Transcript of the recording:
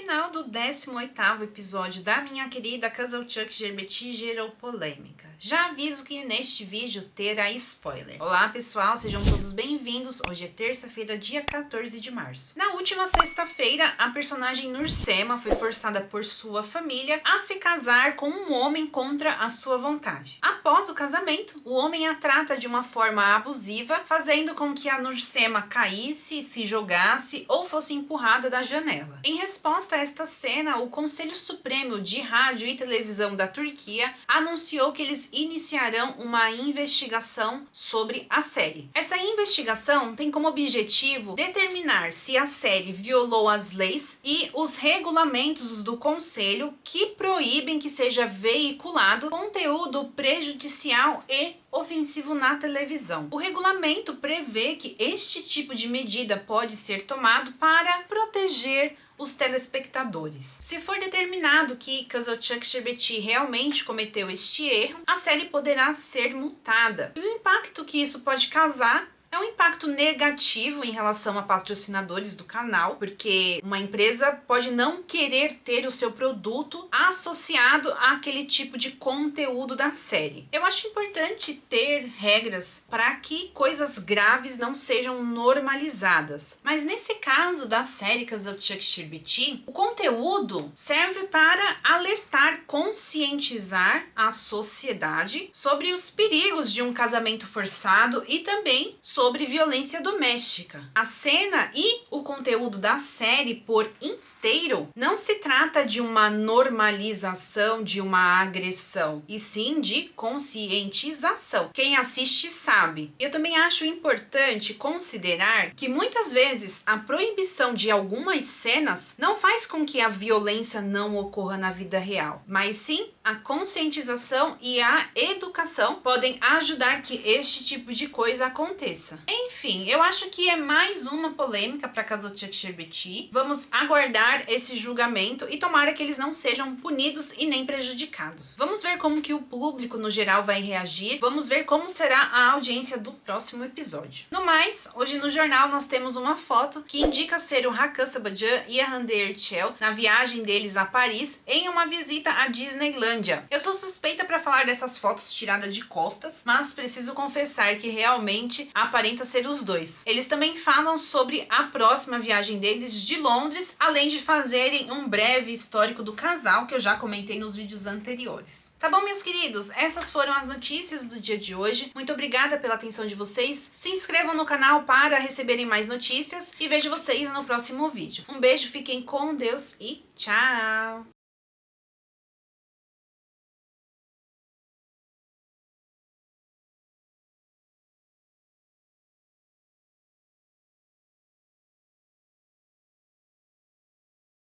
final do 18º episódio da minha querida Casal Chuck Gerbeti gerou polêmica. Já aviso que neste vídeo terá spoiler. Olá pessoal, sejam todos bem-vindos. Hoje é terça-feira, dia 14 de março. Na última sexta-feira, a personagem Nursema foi forçada por sua família a se casar com um homem contra a sua vontade. Após o casamento, o homem a trata de uma forma abusiva, fazendo com que a Nursema caísse, se jogasse ou fosse empurrada da janela. Em resposta a esta cena, o Conselho Supremo de Rádio e Televisão da Turquia anunciou que eles iniciarão uma investigação sobre a série. Essa investigação tem como objetivo determinar se a série violou as leis e os regulamentos do Conselho que proíbem que seja veiculado conteúdo prejudicial e ofensivo na televisão. O regulamento prevê que este tipo de medida pode ser tomado para proteger os telespectadores. Se for determinado que Casal Chuck Gerbeti realmente cometeu este erro, a série poderá ser multada. E o impacto que isso pode causar é um impacto negativo em relação a patrocinadores do canal, porque uma empresa pode não querer ter o seu produto associado àquele tipo de conteúdo da série. Eu acho importante ter regras para que coisas graves não sejam normalizadas. Mas nesse caso da série Casal Chuck Gerbeti, o conteúdo serve para alertar, conscientizar a sociedade sobre os perigos de um casamento forçado e também sobre violência doméstica. A cena e o conteúdo da série por inteiro não se trata de uma normalização de uma agressão, e sim de conscientização. Quem assiste sabe. Eu também acho importante considerar que muitas vezes a proibição de algumas cenas não faz com que a violência não ocorra na vida real, mas sim a conscientização e a educação podem ajudar que este tipo de coisa aconteça. Enfim, eu acho que é mais uma polêmica para Casal Chuck Gerbeti. Vamos aguardar esse julgamento e tomara que eles não sejam punidos e nem prejudicados. Vamos ver como que o público no geral vai reagir. Vamos ver como será a audiência do próximo episódio. No mais, hoje no jornal nós temos uma foto que indica ser o Hakan Sabancı e a Hande Erçel na viagem deles a Paris em uma visita à Disneylândia. Eu sou suspeita para falar dessas fotos tiradas de costas, mas preciso confessar que realmente aparenta ser os dois. Eles também falam sobre a próxima viagem deles de Londres, além de fazerem um breve histórico do casal que eu já comentei nos vídeos anteriores. Tá bom, meus queridos? Essas foram as notícias do dia de hoje. Muito obrigada pela atenção de vocês. Se inscrevam no canal para receberem mais notícias e vejo vocês no próximo vídeo. Um beijo, fiquem com Deus e tchau!